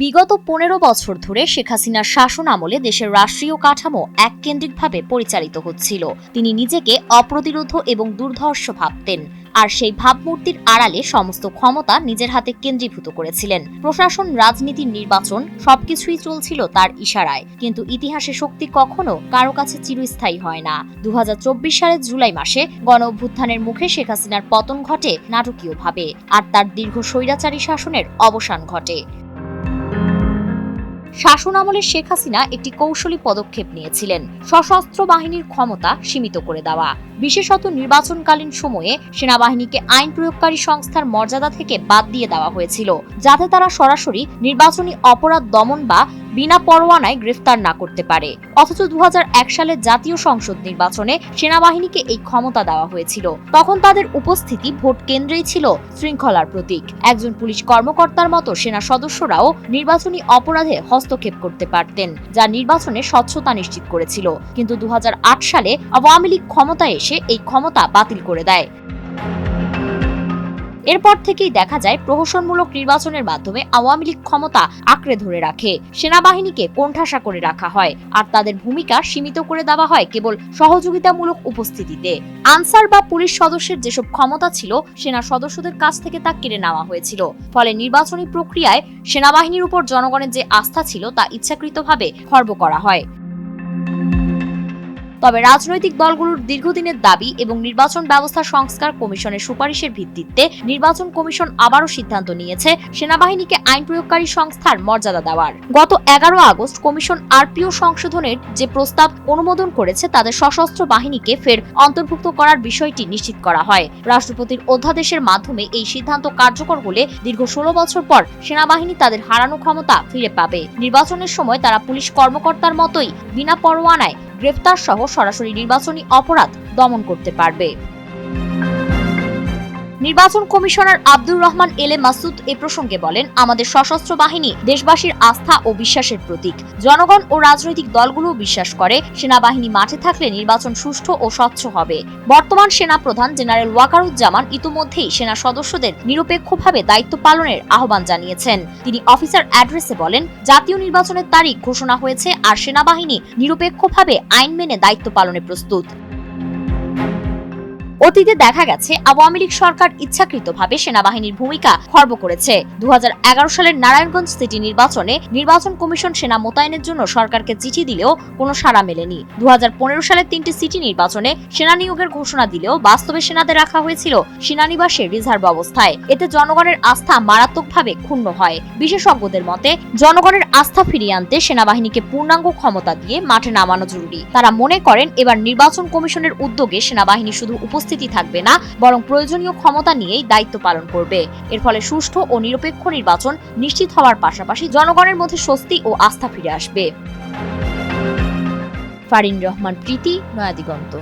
বিগত ১৫ বছর ধরে শেখ হাসিনার শাসন আমলে দেশের রাষ্ট্রীয় কাঠামো এককেন্দ্রিকভাবে পরিচালিত হচ্ছিল। তিনি নিজেকে অপ্রতিরোধ্য এবং দুর্ধর্ষ ভাবতেন, আর সেই ভাবমূর্তির আড়ালে সমস্ত ক্ষমতা নিজের হাতে কেন্দ্রীভূত করেছিলেন। প্রশাসন, রাজনীতি, নির্বাচন সবকিছুই চলছিল তার ইশারায়। কিন্তু ইতিহাসে শক্তি কখনো কারো কাছে চিরস্থায়ী হয় না। ২০২৪ সালের জুলাই মাসে গণ অভ্যুত্থানের মুখে শেখ হাসিনার পতন ঘটে নাটকীয়ভাবে, আর তার দীর্ঘ স্বৈরাচারী শাসনের অবসান ঘটে। শাসন আমলে শেখ হাসিনা একটি কৌশলী পদক্ষেপ নিয়েছিলেন, সশস্ত্র বাহিনীর ক্ষমতা সীমিত করে দেওয়া। বিশেষত নির্বাচনকালীন সময়ে সেনাবাহিনীকে আইন প্রয়োগকারী সংস্থার মর্যাদা থেকে বাদ দিয়ে দেওয়া হয়েছিল, যাতে তারা সরাসরি নির্বাচনী অপরাধ দমন বা বিনা পরোয়ানায় গ্রেফতার না করতে পারে। অথচ ২০০১ সালের জাতীয় সংসদ নির্বাচনে সেনাবাহিনীকে এই ক্ষমতা দেওয়া হয়েছিল। তখন তাদের উপস্থিতি ভোট কেন্দ্রেই ছিল শৃঙ্খলার প্রতীক। একজন পুলিশ কর্মকর্তার মতো সেনা সদস্যরাও নির্বাচনী অপরাধে হস্তক্ষেপ করতে পারতেন, যা নির্বাচনে স্বচ্ছতা নিশ্চিত করেছিল। কিন্তু ২০০৮ সালে আওয়ামী লীগ ক্ষমতায় এসে এই ক্ষমতা বাতিল করে দেয়। এরপর থেকেই দেখা যায় প্রহসনমূলক নির্বাচনের মাধ্যমে আওয়ামী লীগ ক্ষমতা আঁকড়ে ধরে রাখে, সেনাবাহিনীকে কোণঠাসা করে রাখা হয়, আর তাদের ভূমিকা সীমিত করে দেওয়া হয় কেবল সহযোগিতামূলক উপস্থিতিতে। আনসার বা পুলিশ সদস্যের যেসব ক্ষমতা ছিল, সেনা সদস্যদের কাছ থেকে তা কেড়ে নেওয়া হয়েছিল। ফলে নির্বাচনী প্রক্রিয়ায় সেনাবাহিনীর উপর জনগণের যে আস্থা ছিল তা ইচ্ছাকৃতভাবে খর্ব করা হয়। তবে রাজনৈতিক দলগুলোর দীর্ঘদিনের দাবি এবং নির্বাচন ব্যবস্থা সংস্কার কমিশনের সুপারিশের ভিত্তিতে নির্বাচন কমিশন আবারও সিদ্ধান্ত নিয়েছে সেনাবাহিনীকে আইন প্রয়োগকারী সংস্থার মর্যাদা দেওয়ার। গত ১১ আগস্ট কমিশন আরপিও সংশোধনের যে প্রস্তাব অনুমোদন করেছে, তাদের সশস্ত্র বাহিনীকে ফের অন্তর্ভুক্ত করার বিষয়টি নিশ্চিত করা হয়। রাষ্ট্রপতির অধ্যাদেশের মাধ্যমে এই সিদ্ধান্ত কার্যকর হলে দীর্ঘ ১৬ বছর পর সেনাবাহিনী তাদের হারানো ক্ষমতা ফিরে পাবে। নির্বাচনের সময় তারা পুলিশ কর্মকর্তার মতোই বিনা পরোয়ানায় গ্রেফতার সহ সরাসরি নির্বাচনী অপরাধ দমন করতে পারবে। নির্বাচন কমিশনার আব্দুর রহমান এলে মাসুদ এ প্রসঙ্গে বলেন, আমাদের সশস্ত্র বাহিনী দেশবাসীর আস্থা ও বিশ্বাসের প্রতীক। জনগণ ও রাজনৈতিক দলগুলো বিশ্বাস করে সেনাবাহিনী মাঠে থাকলে নির্বাচন সুষ্ঠু ও স্বচ্ছ হবে। বর্তমান সেনাপ্রধান জেনারেল ওয়াকারুজ্জামান ইতিমধ্যেই সেনা সদস্যদের নিরপেক্ষভাবে দায়িত্ব পালনের আহ্বান জানিয়েছেন। তিনি অফিসার অ্যাড্রেসে বলেন, জাতীয় নির্বাচনের তারিখ ঘোষণা হয়েছে, আর সেনাবাহিনী নিরপেক্ষভাবে আইন মেনে দায়িত্ব পালনে প্রস্তুত। অতীতে দেখা গেছে আওয়ামী লীগ সরকার ইচ্ছাকৃতভাবে সেনাবাহিনীর ভূমিকা খর্ব করেছে। ২০১১ সালের নারায়ণগঞ্জ সিটি নির্বাচনে নির্বাচন কমিশন সেনা মোতায়েনের জন্য সরকারকে চিঠি দিলেও কোনো সাড়া মেলেনি। ২০১৫ সালের ৩টি সিটি নির্বাচনে সেনা নিয়োগের ঘোষণা দিলেও বাস্তবে সেনাদের রাখা হয়েছিল সেনানিবাসে রিজার্ভ অবস্থায়। এতে জনগণের আস্থা মারাত্মকভাবে ক্ষুণ্ণ হয়। বিশেষজ্ঞদের মতে, জনগণের আস্থা ফিরিয়ে আনতে সেনাবাহিনীকে পূর্ণাঙ্গ ক্ষমতা দিয়ে মাঠে নামানো জরুরি। তারা মনে করেন, এবার নির্বাচন কমিশনের উদ্যোগে সেনাবাহিনী শুধু উপস্থিতি থাকবে না, বরং প্রয়োজনীয় ক্ষমতা নিয়েই দায়িত্ব পালন করবে। এর ফলে সুষ্ঠু ও নিরপেক্ষ নির্বাচন নিশ্চিত হওয়ার পাশাপাশি জনগণের মধ্যে স্বস্তি ও আস্থা ফিরে আসবে। ফারিন রহমান প্রীতি, নয়া দিগন্ত।